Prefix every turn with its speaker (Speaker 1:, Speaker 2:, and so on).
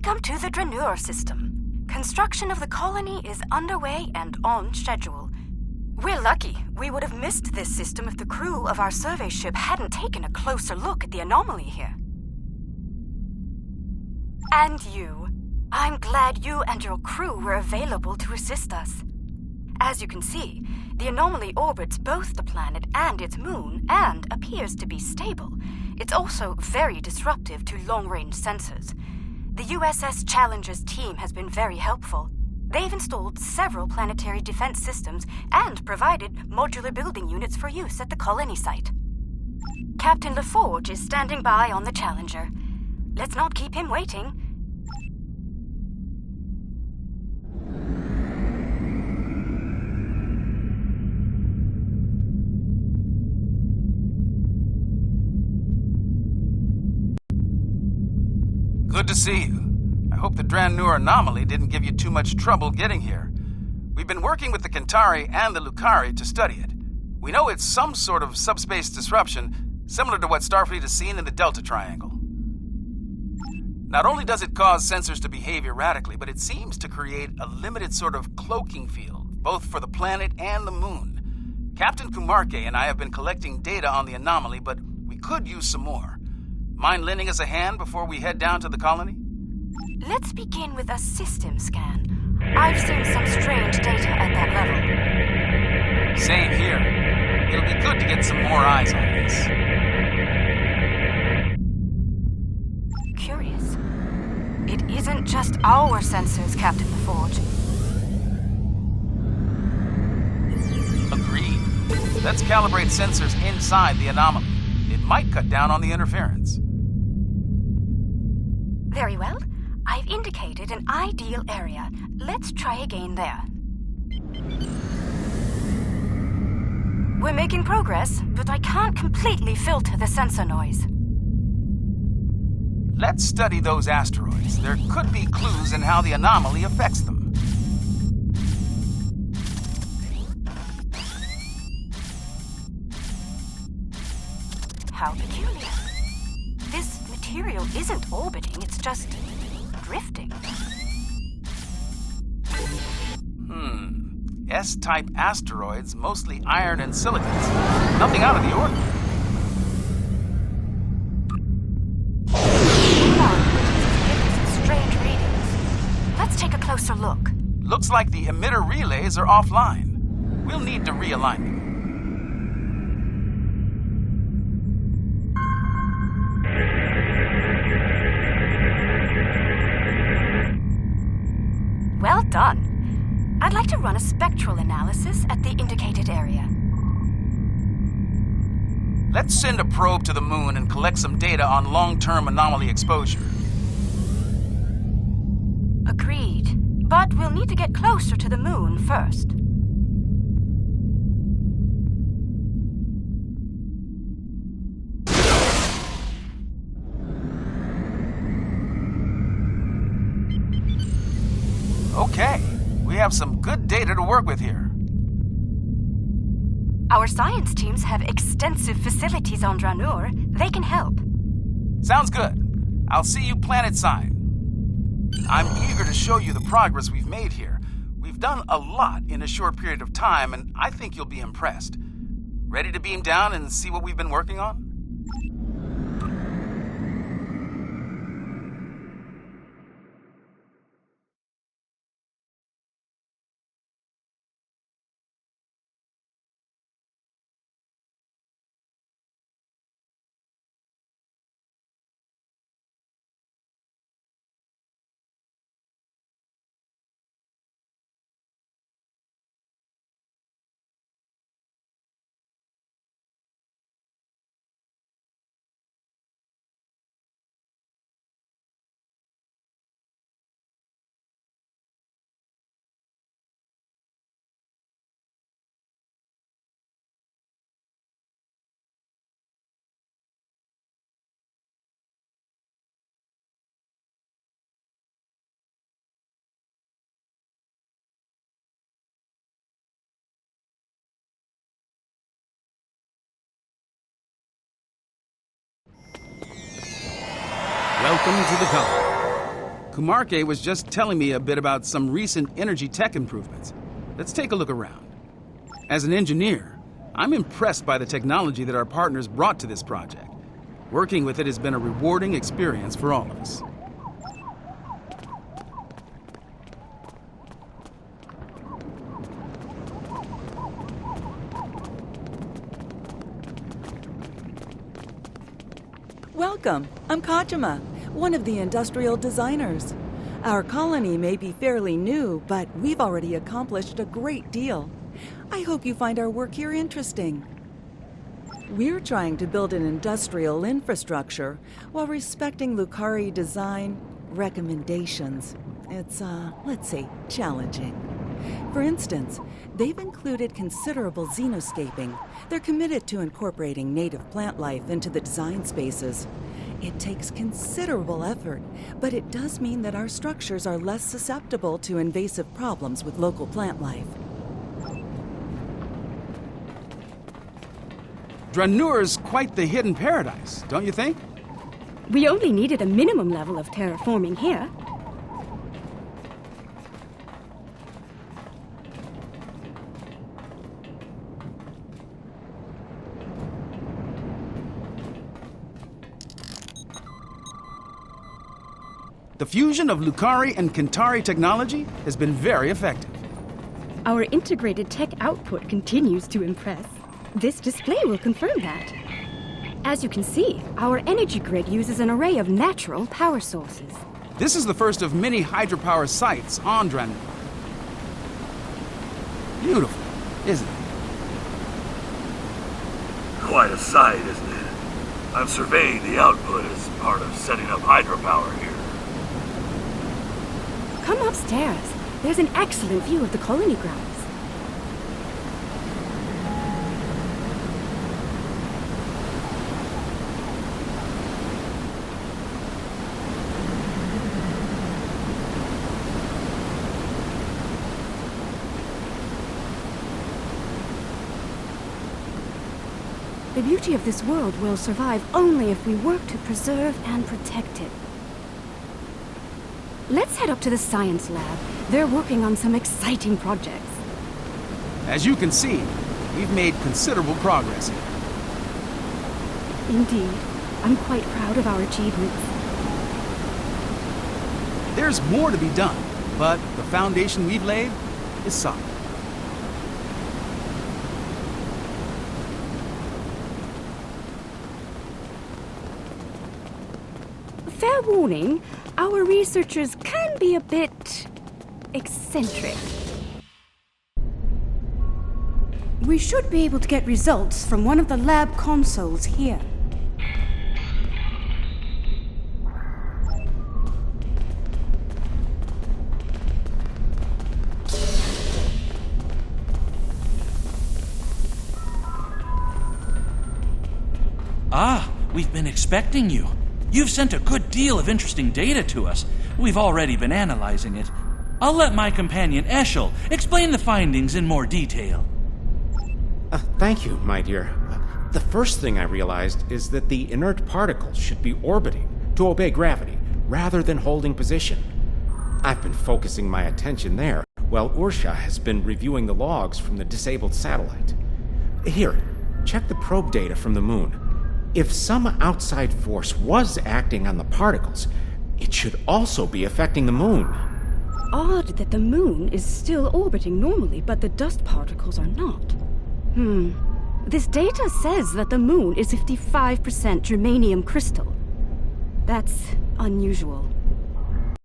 Speaker 1: Welcome to the Draeneur system. Construction of the colony is underway and on schedule. We're lucky. We would have missed this system if the crew of our survey ship hadn't taken a closer look at the anomaly here. And you. I'm glad you and your crew were available to assist us. As you can see, the anomaly orbits both the planet and its moon and appears to be stable. It's also very disruptive to long-range sensors. The USS Challenger's team has been very helpful. They've installed several planetary defense systems and provided modular building units for use at the colony site. Captain LaForge is standing by on the Challenger. Let's not keep him waiting.
Speaker 2: Good to see you. I hope the Draeneur anomaly didn't give you too much trouble getting here. We've been working with the Kentari and the Lucari to study it. We know it's some sort of subspace disruption, similar to what Starfleet has seen in the Delta Triangle. Not only does it cause sensors to behave erratically, but it seems to create a limited sort of cloaking field, both for the planet and the moon. Captain Kumarke and I have been collecting data on the anomaly, but we could use some more. Mind lending us a hand before we head down to the colony?
Speaker 1: Let's begin with a system scan. I've seen some strange data at that level.
Speaker 2: Same here. It'll be good to get some more eyes on this.
Speaker 1: Curious. It isn't just our sensors, Captain LaForge.
Speaker 2: Agreed. Let's calibrate sensors inside the anomaly. It might cut down on the interference.
Speaker 1: Very well. I've indicated an ideal area. Let's try again there. We're making progress, but I can't completely filter the sensor noise.
Speaker 2: Let's study those asteroids. There could be clues in how the anomaly affects them.
Speaker 1: How peculiar. This material isn't orbiting, it's just drifting.
Speaker 2: S-type asteroids, mostly iron and silicates. Nothing out of the ordinary.
Speaker 1: Some strange readings. Let's take a closer look.
Speaker 2: Looks like the emitter relays are offline. We'll need to realign them.
Speaker 1: Well done. I'd like to run a spectral analysis at the indicated area.
Speaker 2: Let's send a probe to the moon and collect some data on long-term anomaly exposure.
Speaker 1: Agreed. But we'll need to get closer to the moon first.
Speaker 2: Okay, we have some good data to work with here.
Speaker 1: Our science teams have extensive facilities on Draeneur. They can help.
Speaker 2: Sounds good. I'll see you planet side. I'm eager to show you the progress we've made here. We've done a lot in a short period of time, and I think you'll be impressed. Ready to beam down and see what we've been working on?
Speaker 3: Welcome to the colony.
Speaker 2: Kumarke was just telling me a bit about some recent energy tech improvements. Let's take a look around. As an engineer, I'm impressed by the technology that our partners brought to this project. Working with it has been a rewarding experience for all of us.
Speaker 3: Welcome. I'm Kajima, one of the industrial designers. Our colony may be fairly new, but we've already accomplished a great deal. I hope you find our work here interesting. We're trying to build an industrial infrastructure while respecting Lucari design recommendations. It's, let's say, challenging. For instance, they've included considerable xenoscaping. They're committed to incorporating native plant life into the design spaces. It takes considerable effort, but it does mean that our structures are less susceptible to invasive problems with local plant life.
Speaker 2: Dranur's quite the hidden paradise, don't you think?
Speaker 4: We only needed a minimum level of terraforming here.
Speaker 2: The fusion of Lucari and Kentari technology has been very effective.
Speaker 4: Our integrated tech output continues to impress. This display will confirm that. As you can see, our energy grid uses an array of natural power sources.
Speaker 2: This is the first of many hydropower sites on Dranur. Beautiful, isn't it?
Speaker 5: Quite a sight, isn't it? I'm surveying the output as part of setting up hydropower here.
Speaker 4: Come upstairs. There's an excellent view of the colony grounds. The beauty of this world will survive only if we work to preserve and protect it. Let's head up to the science lab. They're working on some exciting projects.
Speaker 2: As you can see, we've made considerable progress here.
Speaker 4: Indeed. I'm quite proud of our achievements.
Speaker 2: There's more to be done, but the foundation we've laid is solid.
Speaker 4: Fair warning, our researchers can be a bit eccentric. We should be able to get results from one of the lab consoles here.
Speaker 6: Ah, we've been expecting you. You've sent a good deal of interesting data to us. We've already been analyzing it. I'll let my companion Eshel explain the findings in more detail.
Speaker 7: Thank you, my dear. The first thing I realized is that the inert particles should be orbiting to obey gravity rather than holding position. I've been focusing my attention there while Ursha has been reviewing the logs from the disabled satellite. Here, check the probe data from the moon. If some outside force was acting on the particles, it should also be affecting the moon.
Speaker 4: Odd that the moon is still orbiting normally, but the dust particles are not. This data says that the moon is 55% germanium crystal. That's unusual.